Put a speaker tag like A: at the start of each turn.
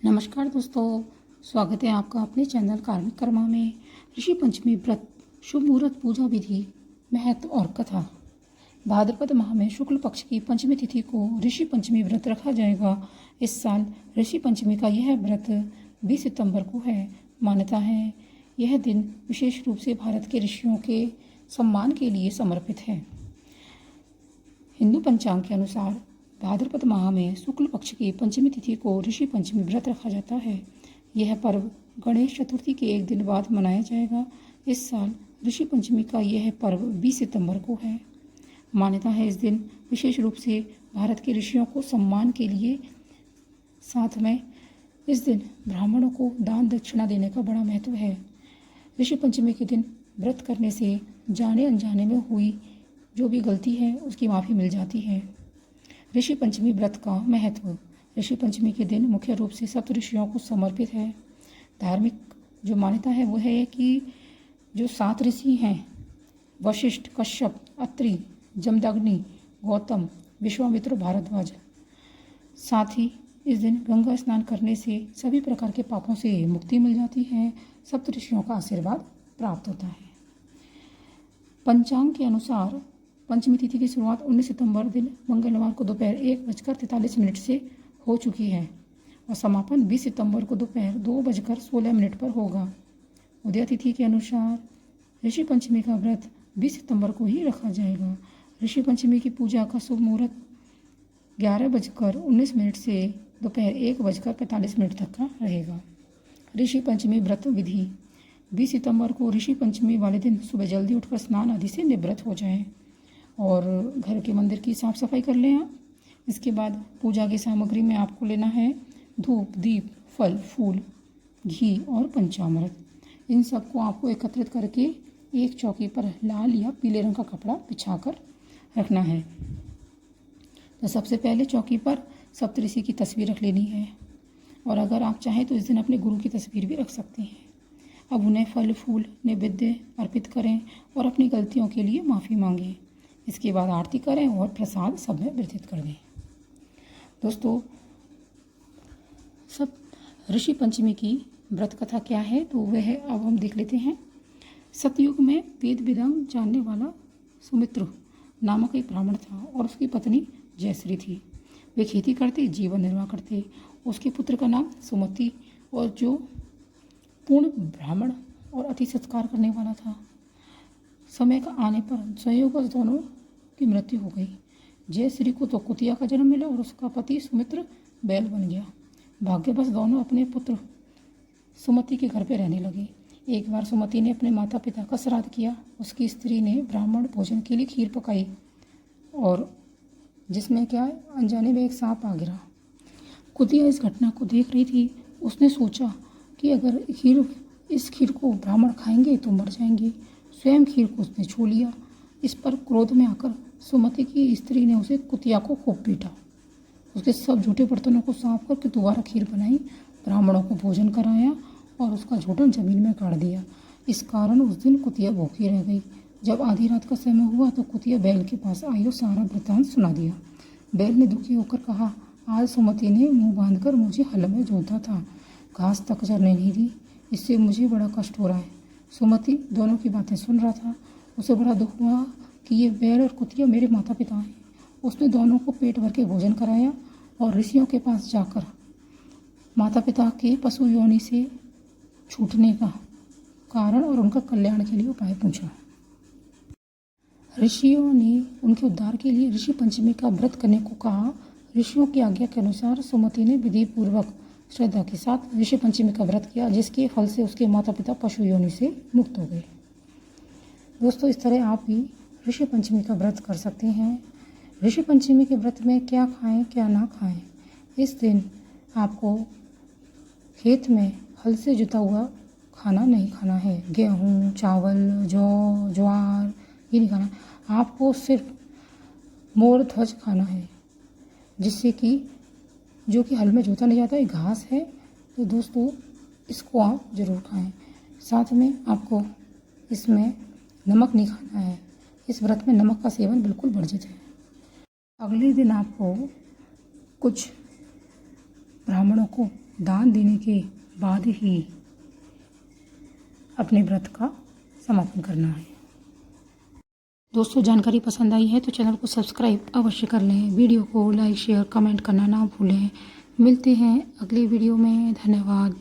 A: नमस्कार दोस्तों, स्वागत है आपका अपने चैनल कार्मिक कर्मा में। ऋषि पंचमी व्रत, शुभ मुहूर्त, पूजा विधि, महत्व और कथा। भाद्रपद माह में शुक्ल पक्ष की पंचमी तिथि को ऋषि पंचमी व्रत रखा जाएगा। इस साल ऋषि पंचमी का यह व्रत 20 सितंबर को है। मान्यता है यह दिन विशेष रूप से भारत के ऋषियों के सम्मान के लिए समर्पित है। हिंदू पंचांग के अनुसार भाद्रपद माह में शुक्ल पक्ष की पंचमी तिथि को ऋषि पंचमी व्रत रखा जाता है। यह पर्व गणेश चतुर्थी के एक दिन बाद मनाया जाएगा। इस साल ऋषि पंचमी का यह पर्व 20 सितंबर को है। मान्यता है इस दिन विशेष रूप से भारत के ऋषियों को सम्मान के लिए, साथ में इस दिन ब्राह्मणों को दान दक्षिणा देने का बड़ा महत्व है। ऋषि पंचमी के दिन व्रत करने से जाने अनजाने में हुई जो भी गलती है उसकी माफ़ी मिल जाती है। ऋषि पंचमी व्रत का महत्व। ऋषि पंचमी के दिन मुख्य रूप से सप्त ऋषियों को समर्पित है। धार्मिक जो मान्यता है वो है कि जो 7 ऋषि हैं, वशिष्ठ, कश्यप, अत्रि, जमदग्नि, गौतम, विश्वामित्र, भारद्वाज। साथ ही इस दिन गंगा स्नान करने से सभी प्रकार के पापों से मुक्ति मिल जाती है। सप्त ऋषियों का आशीर्वाद प्राप्त होता है। पंचांग के अनुसार पंचमी तिथि की शुरुआत 19 सितंबर दिन मंगलवार को दोपहर 1:43 से हो चुकी है और समापन 20 सितंबर को दोपहर 2:16 पर होगा। उदय तिथि के अनुसार ऋषि पंचमी का व्रत 20 सितंबर को ही रखा जाएगा। ऋषि पंचमी की पूजा का शुभ मुहूर्त 11:19 से दोपहर 1:45 तक का रहेगा। ऋषि पंचमी व्रत विधि। 20 सितंबर को ऋषि पंचमी वाले दिन सुबह जल्दी उठकर स्नान आदि से निवृत्त हो जाएं और घर के मंदिर की साफ सफाई कर लें आप। इसके बाद पूजा की सामग्री में आपको लेना है धूप, दीप, फल, फूल, घी और पंचामृत। इन सबको आपको एकत्रित करके एक चौकी पर लाल या पीले रंग का कपड़ा बिछाकर रखना है। तो सबसे पहले चौकी पर सप्तऋषि की तस्वीर रख लेनी है और अगर आप चाहें तो इस दिन अपने गुरु की तस्वीर भी रख सकते हैं। अब उन्हें फल, फूल, नैवेद्य अर्पित करें और अपनी गलतियों के लिए माफ़ी मांगें। इसके बाद आरती करें और प्रसाद सब में वितरित कर दें। दोस्तों, सब ऋषि पंचमी की व्रत कथा क्या है तो वह अब हम देख लेते हैं। सतयुग में वेद वेदांग जानने वाला सुमित्र नामक एक ब्राह्मण था और उसकी पत्नी जयश्री थी। वे खेती करते, जीवन निर्वाह करते। उसके पुत्र का नाम सुमति और जो पूर्ण ब्राह्मण और अति सत्कार करने वाला था। समय का आने पर संयोगवश दोनों की मृत्यु हो गई। जयश्री को तो कुतिया का जन्म मिला और उसका पति सुमित्र बैल बन गया। भाग्यवश दोनों अपने पुत्र सुमति के घर पे रहने लगे। एक बार सुमति ने अपने माता पिता का श्राद्ध किया। उसकी स्त्री ने ब्राह्मण भोजन के लिए खीर पकाई और जिसमें क्या अनजाने में एक सांप आ गिरा। कुतिया इस घटना को देख रही थी। उसने सोचा कि अगर इस खीर को ब्राह्मण खाएंगे तो मर जाएंगे। स्वयं खीर को उसने छू लिया। इस पर क्रोध में आकर सुमति की स्त्री ने उसे कुतिया को खूब पीटा। उसके सब झूठे बर्तनों को साफ करके दोबारा खीर बनाई, ब्राह्मणों को भोजन कराया और उसका झूठन जमीन में गाड़ दिया। इस कारण उस दिन कुतिया भूखी रह गई। जब आधी रात का समय हुआ तो कुतिया बैल के पास आई और सारा वृत्तांत सुना दिया। बैल ने दुखी होकर कहा, आज सुमति ने मुँह बांधकर मुझे हल में जोता था, घास तक चरने नहीं दी। इससे मुझे बड़ा कष्ट हो रहा है। सुमति दोनों की बातें सुन रहा था। उसे बड़ा दुख हुआ कि ये बैल और कुतिया मेरे माता पिता हैं। उसने दोनों को पेट भर के भोजन कराया और ऋषियों के पास जाकर माता पिता के पशु योनि से छूटने का कारण और उनका कल्याण के लिए उपाय पूछा। ऋषियों ने उनके उद्धार के लिए ऋषि पंचमी का व्रत करने को कहा। ऋषियों की आज्ञा के अनुसार सुमति ने विधि पूर्वक श्रद्धा के साथ ऋषि पंचमी का व्रत किया, जिसके फल से उसके माता पिता पशु योनि से मुक्त हो गए। दोस्तों, इस तरह आप भी ऋषि पंचमी का व्रत कर सकते हैं। ऋषि पंचमी के व्रत में क्या खाएं क्या ना खाएं। इस दिन आपको खेत में हल से जुता हुआ खाना नहीं खाना है। गेहूँ, चावल, जौ, ज्वार ये नहीं खाना। आपको सिर्फ मोर ध्वज खाना है, जिससे कि जो कि हल में जोता नहीं जाता है, घास है। तो दोस्तों, इसको आप ज़रूर खाएं। साथ में आपको इसमें नमक नहीं खाना है। इस व्रत में नमक का सेवन बिल्कुल वर्जित है। अगले दिन आपको कुछ ब्राह्मणों को दान देने के बाद ही अपने व्रत का समापन करना है। दोस्तों, जानकारी पसंद आई है तो चैनल को सब्सक्राइब अवश्य कर लें। वीडियो को लाइक शेयर कमेंट करना ना भूलें। मिलते हैं अगली वीडियो में। धन्यवाद।